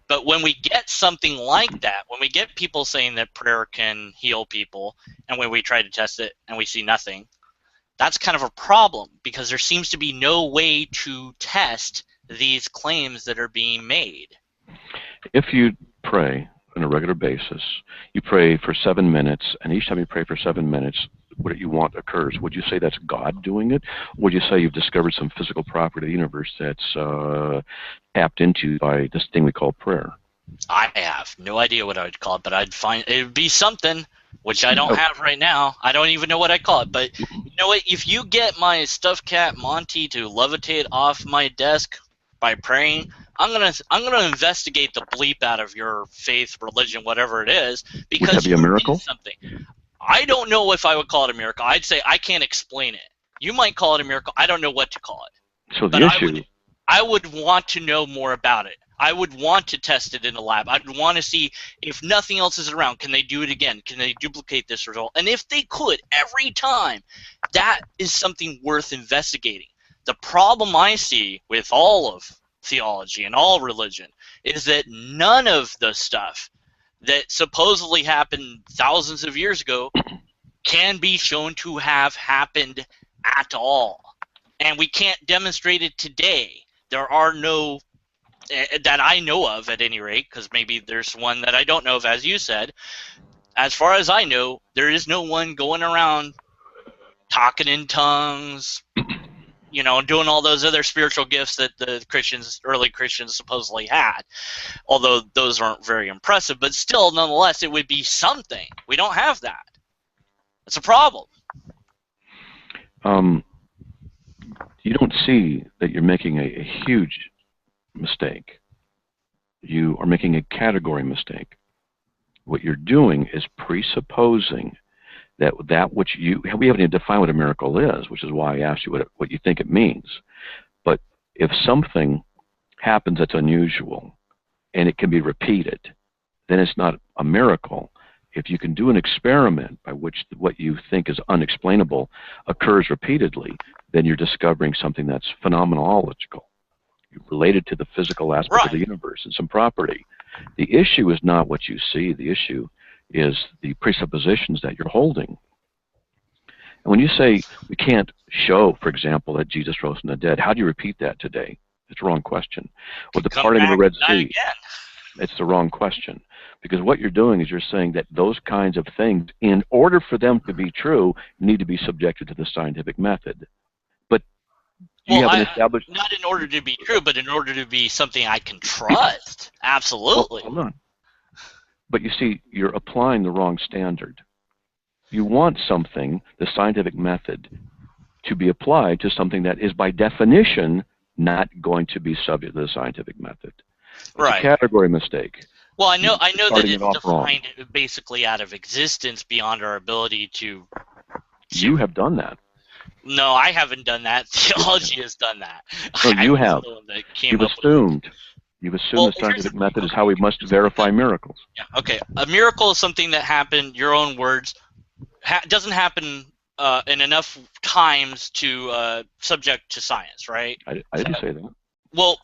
But when we get something like that, when we get people saying that prayer can heal people, and when we try to test it and we see nothing, that's kind of a problem because there seems to be no way to test these claims that are being made.
If you pray on a regular basis. You pray for 7 minutes, and each time you pray for 7 minutes, what you want occurs. Would you say that's God doing it? Or would you say you've discovered some physical property of the universe that's tapped into by this thing we call prayer?
I have no idea what I would call it, but I'd find it would be something, which I don't
No.
have right now. I don't even know what I call it. But you know what? If you get my stuffed cat Monty to levitate off my desk by praying, I'm gonna investigate the bleep out of your faith, religion, whatever it is,
Would that
because
be a
you
miracle?
did something. I don't know if I would call it a miracle. I'd say I can't explain it. You might call it a miracle. I don't know what to call it.
So the
But
issue,
I would want to know more about it. I would want to test it in a lab. I'd want to see if nothing else is around, can they do it again? Can they duplicate this result? And if they could every time, that is something worth investigating. The problem I see with all of theology and all religion is that none of the stuff that supposedly happened thousands of years ago can be shown to have happened at all. And we can't demonstrate it today. There are no, that I know of at any rate, because maybe there's one that I don't know of, as you said. As far as I know, there is no one going around talking in tongues, you know, doing all those other spiritual gifts that the Christians, early Christians, supposedly had. Although those aren't very impressive, but still, nonetheless, it would be something. We don't have that. It's a problem.
you don't see that you're making a huge mistake. You are making a category mistake. What you're doing is presupposing that which we haven't even defined what a miracle is, which is why I asked you what you think it means. But if something happens that's unusual and it can be repeated, then it's not a miracle. If you can do an experiment by which what you think is unexplainable occurs repeatedly, then you're discovering something that's phenomenological, related to the physical aspect of the universe and some property. The issue is not what you see. The issue is the presuppositions that you're holding. And when you say we can't show, for example, that Jesus rose from the dead, how do you repeat that today? It's the wrong question. With the parting of the Red Sea, it's the wrong question. Because what you're doing is you're saying that those kinds of things, in order for them to be true, need to be subjected to the scientific method. But you haven't established...
Not in order to be true, but in order to be something I can trust. Absolutely.
Well, hold on. But you see, you're applying the wrong standard. You want something, the scientific method, to be applied to something that is by definition not going to be subject to the scientific method. It's a category mistake.
Well, I know that it's defined basically out of existence beyond our ability to...
You have done that.
No, I haven't done that. Theology has done that.
No, you have. You've assumed. You've assumed the scientific method is how we must verify miracles.
Yeah, okay. A miracle is something that happened, your own words, doesn't happen in enough times to subject to science, right?
I didn't say that.
Well,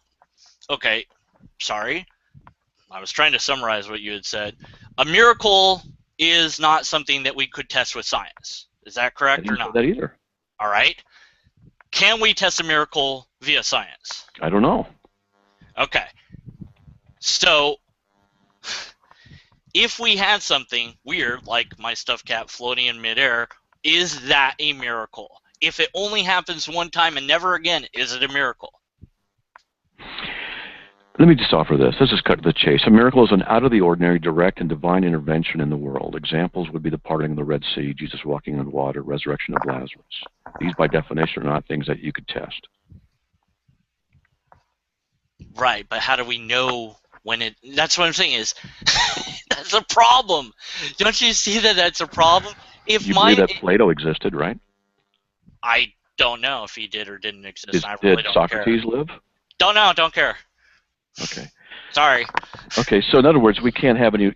okay. Sorry. I was trying to summarize what you had said. A miracle is not something that we could test with science. Is that correct or not?
I didn't say that either.
All right. Can we test a miracle via science?
I don't know.
Okay. So, if we had something weird, like my stuffed cat floating in midair, is that a miracle? If it only happens one time and never again, is it a miracle?
Let me just offer this. Let's just cut to the chase. A miracle is an out-of-the-ordinary, direct, and divine intervention in the world. Examples would be the parting of the Red Sea, Jesus walking on water, resurrection of Lazarus. These, by definition, are not things that you could test.
Right, but how do we know when it... That's what I'm saying is, that's a problem. Don't you see that that's a problem?
You believe that Plato existed, right?
I don't know if he did or didn't exist.
Did Socrates live?
Don't know, don't care.
Okay.
Sorry.
Okay, so in other words, we can't have any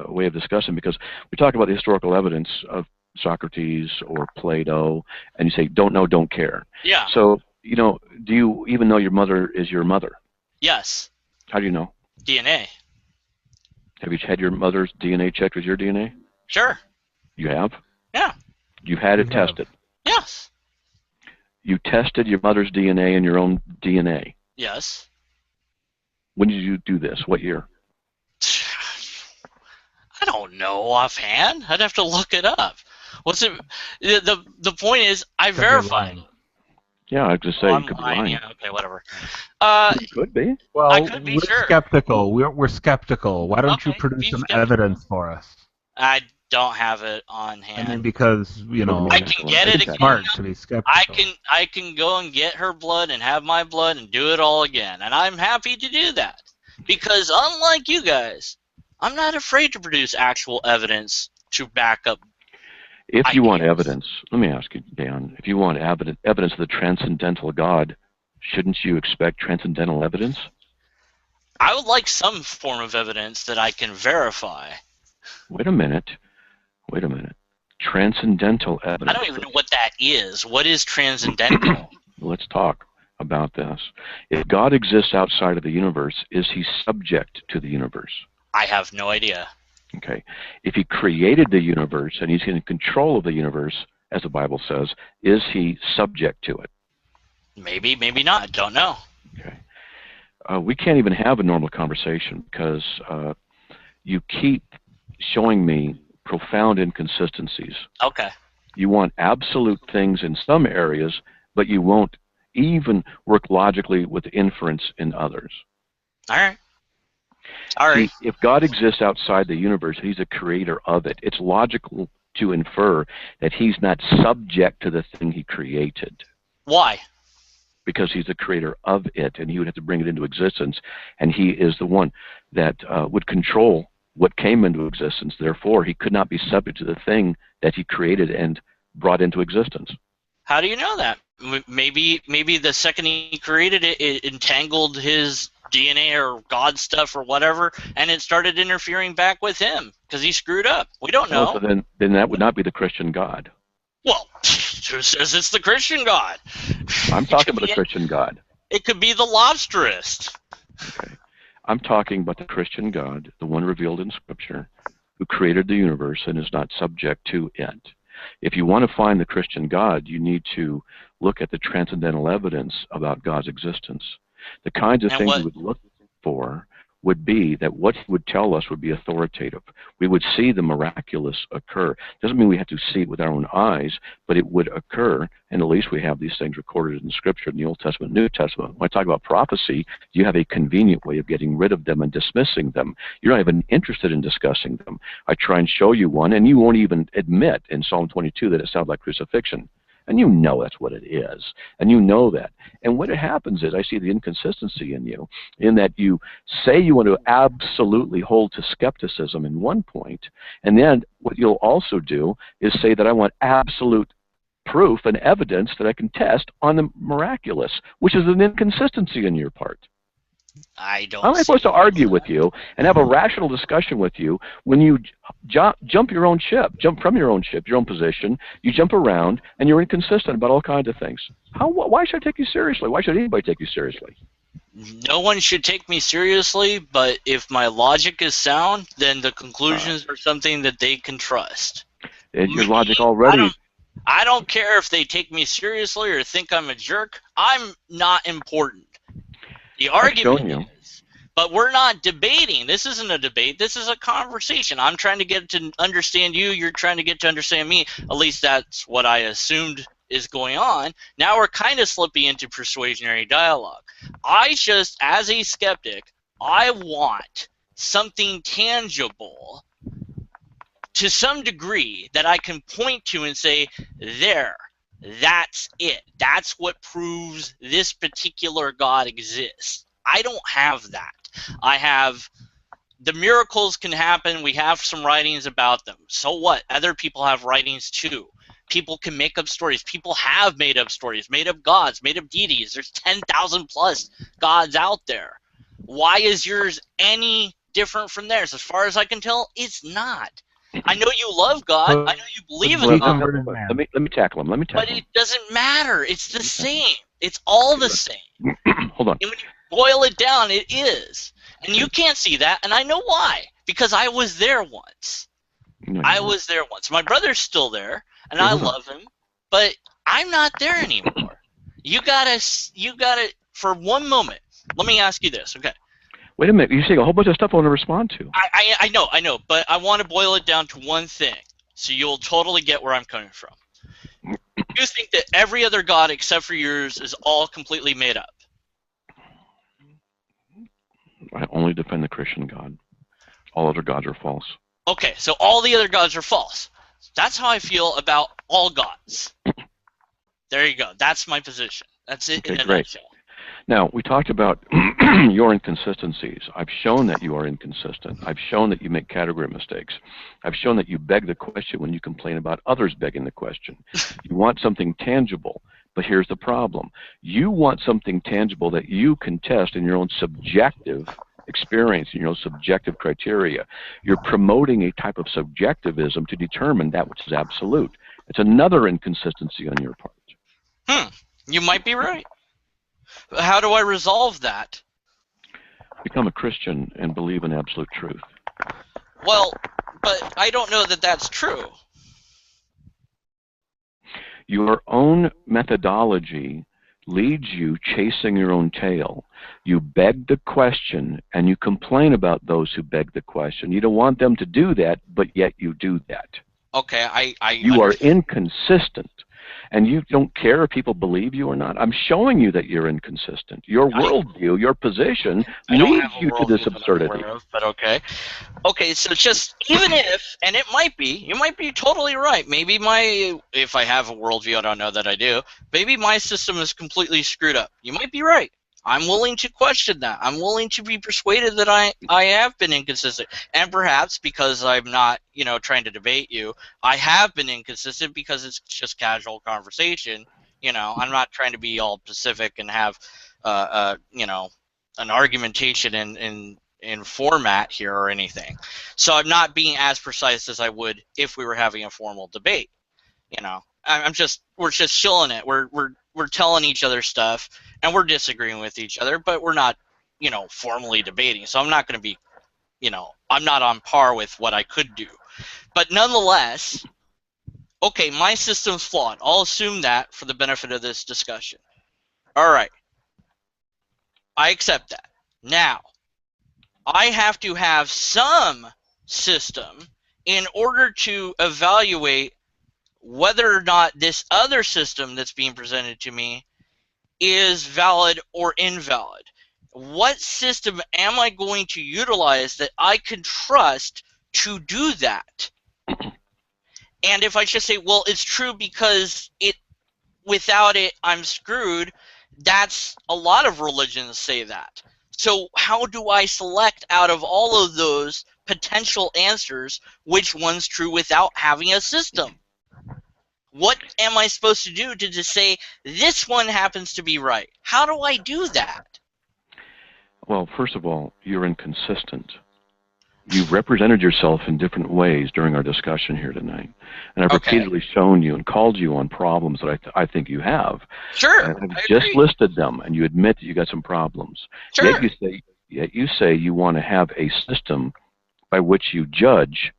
way of discussing, because we talk about the historical evidence of Socrates or Plato, and you say, don't know, don't care.
Yeah.
So, you know, do you even know your mother is your mother?
Yes.
How do you know?
DNA.
Have you had your mother's DNA checked with your DNA?
Sure.
You have?
Yeah.
You've had it tested?
Yes.
You tested your mother's DNA and your own DNA?
Yes.
When did you do this? What year?
I don't know offhand. I'd have to look it up. What's it? The point is, I
Could be
verified.
lying.
Yeah, I was just
Oh,
say you
I'm
could be
lying.
lying.
Yeah, okay, whatever.
You could be.
I
Well,
could be
we're
sure.
skeptical. We're skeptical. Why don't you
Okay,
produce
be
some
skeptical.
evidence for us?
I don't have it on
I mean,
hand.
because
Doesn't
I
mean
can
excellent.
get
I
it
can
it's
check.
again.
smart to be
I
skeptical.
can go and get her blood and have my blood and do it all again, and I'm happy to do that because unlike you guys, I'm not afraid to produce actual evidence to back up
If you want
ideas.
evidence, let me ask you, Dan, if you want evidence of the transcendental God, shouldn't you expect transcendental evidence?
I would like some form of evidence that I can verify.
Wait a minute. Wait a minute. Transcendental
I
evidence.
don't even know what that is. What is transcendental?
Let's talk about this. If God exists outside of the universe, is he subject to the universe?
I have no idea.
Okay. If he created the universe and he's in control of the universe, as the Bible says, is he subject to it?
Maybe, maybe not. I don't know.
Okay. We can't even have a normal conversation because you keep showing me profound inconsistencies.
Okay.
You want absolute things in some areas, but you won't even work logically with inference in others.
All right. All right.
See, if God exists outside the universe, he's a creator of it. It's logical to infer that he's not subject to the thing he created
Why?
because he's the creator of it, and he would have to bring it into existence, and he is the one that would control what came into existence. Therefore, he could not be subject to the thing that he created and brought into existence.
How do you know that? Maybe the second he created it, it entangled his DNA or God stuff or whatever, and it started interfering back with him because he screwed up. We don't
Oh, so
know.
then that would not be the Christian God.
Well, who says it's the Christian God?
I'm talking about the Christian God.
It could be the lobsterist.
Okay. I'm talking about the Christian God, the one revealed in Scripture, who created the universe and is not subject to it. If you want to find the Christian God, you need to look at the transcendental evidence about God's existence. The kinds of
And
things
what?
we would look for would be that what he would tell us would be authoritative. We would see the miraculous occur. Doesn't mean we have to see it with our own eyes, but it would occur, and at least we have these things recorded in Scripture in the Old Testament, New Testament. When I talk about prophecy, you have a convenient way of getting rid of them and dismissing them. You're not even interested in discussing them. I try and show you one, and you won't even admit in Psalm 22 that it sounds like crucifixion. And you know that's what it is. And you know that. And what happens is I see the inconsistency in you, in that you say you want to absolutely hold to skepticism in one point, and then what you'll also do is say that I want absolute proof and evidence that I can test on the miraculous, which is an inconsistency on your part.
I don't.
How am I supposed to argue with you and have a rational discussion with you when you jump your own ship, jump from your own ship, your own position, you jump around, and you're inconsistent about all kinds of things? Why should I take you seriously? Why should anybody take you seriously?
No one should take me seriously, but if my logic is sound, then the conclusions are something that they can trust.
And your logic already.
I don't care if they take me seriously or think I'm a jerk. I'm not important. The argument is, but we're not debating. This isn't a debate. This is a conversation. I'm trying to get to understand you. You're trying to get to understand me. At least that's what I assumed is going on. Now we're kind of slipping into persuasionary dialogue. I just, as a skeptic, I want something tangible to some degree that I can point to and say, there, that's it. That's what proves this particular God exists. I don't have that. I have the miracles can happen. We have some writings about them. So what? Other people have writings too. People can make up stories. People have made up stories, made up gods, made up deities. There's 10,000 plus gods out there. Why is yours any different from theirs? As far as I can tell, it's not. I know you love God. I know you believe in God.
Let me tackle him.
But it doesn't matter. It's the same. It's all the same.
Hold on.
And when you boil it down, it is. And you can't see that, and I know why. Because I was there once. I was there once. My brother's still there, and I love him, but I'm not there anymore. You gotta, for one moment, let me ask you this, okay?
Wait a minute. You say a whole bunch of stuff I want to respond to.
I know, but I want to boil it down to one thing, so you'll totally get where I'm coming from. You think that every other god except for yours is all completely made up?
I only defend the Christian God. All other gods are false.
Okay, so all the other gods are false. That's how I feel about all gods. There you go. That's my position. That's it in a nutshell.
Now, we talked about your inconsistencies. I've shown that you are inconsistent. I've shown that you make category mistakes. I've shown that you beg the question when you complain about others begging the question. You want something tangible, but here's the problem. You want something tangible that you can test in your own subjective experience, in your own subjective criteria. You're promoting a type of subjectivism to determine that which is absolute. It's another inconsistency on your part.
You might be right. How do I resolve that?
Become a Christian and believe in absolute truth.
Well, but I don't know that that's true.
Your own methodology leads you chasing your own tail. You beg the question and you complain about those who beg the question. You don't want them to do that, but yet you do that.
Okay,
You are inconsistent. And you don't care if people believe you or not. I'm showing you that you're inconsistent. Your worldview, your position leads you to this absurdity.
But okay. Okay, so just even if, and it might be, you might be totally right. Maybe if I have a worldview, I don't know that I do, maybe my system is completely screwed up. You might be right. I'm willing to question that. I'm willing to be persuaded that I have been inconsistent. And perhaps because I'm not, trying to debate you, I have been inconsistent because it's just casual conversation. I'm not trying to be all specific and have, an argumentation in format here or anything. So I'm not being as precise as I would if we were having a formal debate. We're just chilling it. We're telling each other stuff, and we're disagreeing with each other, but we're not, formally debating. So I'm not going to be, I'm not on par with what I could do. But nonetheless, okay, my system's flawed. I'll assume that for the benefit of this discussion. All right. I accept that. Now, I have to have some system in order to evaluate whether or not this other system that's being presented to me is valid or invalid. What system am I going to utilize that I can trust to do that? And if I just say, well, it's true because without it, I'm screwed, that's a lot of religions say that. So how do I select out of all of those potential answers which one's true without having a system? What am I supposed to do to just say, this one happens to be right? How do I do that?
Well, first of all, you're inconsistent. You've represented yourself in different ways during our discussion here tonight. And I've repeatedly shown you and called you on problems that I think you have.
Sure.
And I've just listed them, and you admit that you got some problems.
Sure.
Yet you say you want to have a system by which you judge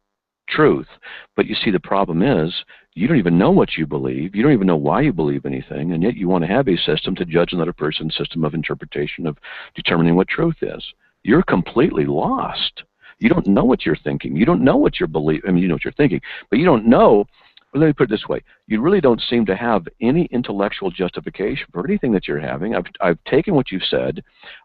truth. But you see, the problem is you don't even know what you believe. You don't even know why you believe anything, and yet you want to have a system to judge another person's system of interpretation of determining what truth is. You're completely lost. You don't know what you're thinking. You don't know what you're believing. I mean, you know what you're thinking, but you don't know. Well, let me put it this way. You really don't seem to have any intellectual justification for anything that you're having. I've taken what you've said.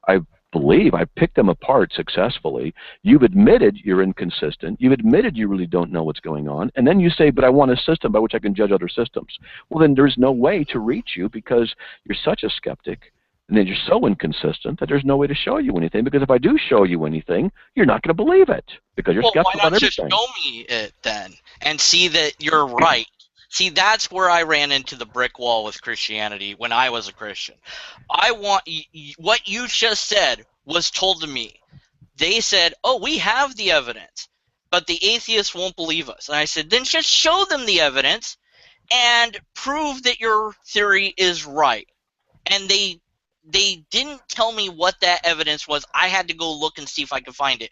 I believe I've picked them apart successfully. You've admitted you're inconsistent. You've admitted you really don't know what's going on. And then you say, but I want a system by which I can judge other systems. Well, then there's no way to reach you because you're such a skeptic. And then you're so inconsistent that there's no way to show you anything, because if I do show you anything, you're not going to believe it because you're skeptical about everything.
Why not just show me it then and see that you're right? See, that's where I ran into the brick wall with Christianity when I was a Christian. I want what you just said was told to me. They said, oh, we have the evidence, but the atheists won't believe us. And I said, then just show them the evidence and prove that your theory is right. And they didn't tell me what that evidence was. I had to go look and see if I could find it.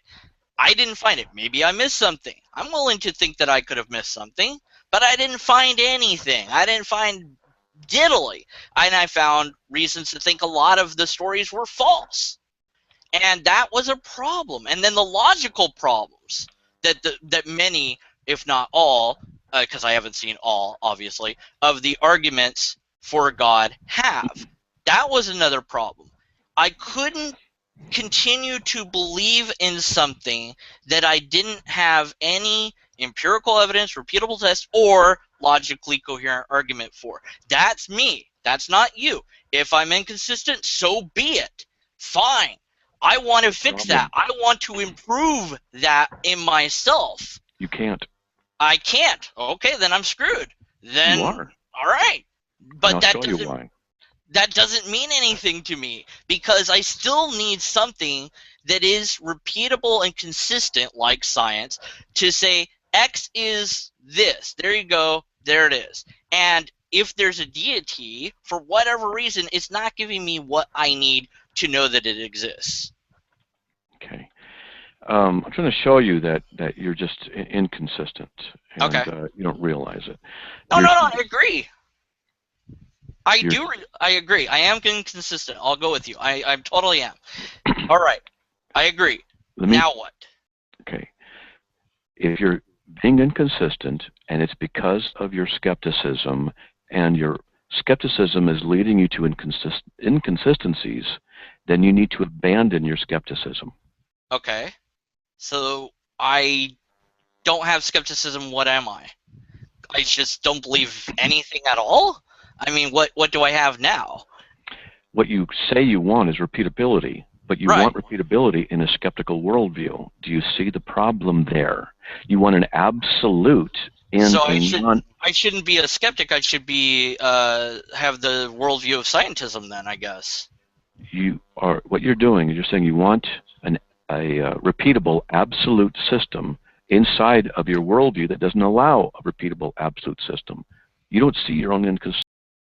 I didn't find it. Maybe I missed something. I'm willing to think that I could have missed something, but I didn't find anything. I didn't find diddly. And I found reasons to think a lot of the stories were false. And that was a problem. And then the logical problems that many, if not all, because I haven't seen all, obviously, of the arguments for God have. That was another problem. I couldn't continue to believe in something that I didn't have any empirical evidence, repeatable tests, or logically coherent argument for. That's me. That's not you. If I'm inconsistent, so be it. Fine. I want to fix that. I want to improve that in myself.
You can't.
I can't. Okay, then I'm screwed. Then
You are.
all right. But
and I'll show you why.
That doesn't mean anything to me, because I still need something that is repeatable and consistent, like science, to say X is this. There you go. There it is. And if there's a deity, for whatever reason, it's not giving me what I need to know that it exists.
Okay. I'm trying to show you that you're just inconsistent, and
Okay.
You don't realize it.
No, I agree. I agree. I am inconsistent. I'll go with you. I totally am. All right. I agree. Now what?
Okay. If you're being inconsistent and it's because of your skepticism, and your skepticism is leading you to inconsistencies, then you need to abandon your skepticism.
Okay. So I don't have skepticism. What am I? I just don't believe anything at all? I mean, what do I have now?
What you say you want is repeatability, but you want repeatability in a skeptical worldview. Do you see the problem there? You want an absolute in
so I shouldn't be a skeptic. I should be have the worldview of scientism then, I guess.
What you're doing is you're saying you want a repeatable absolute system inside of your worldview that doesn't allow a repeatable absolute system. You don't see your own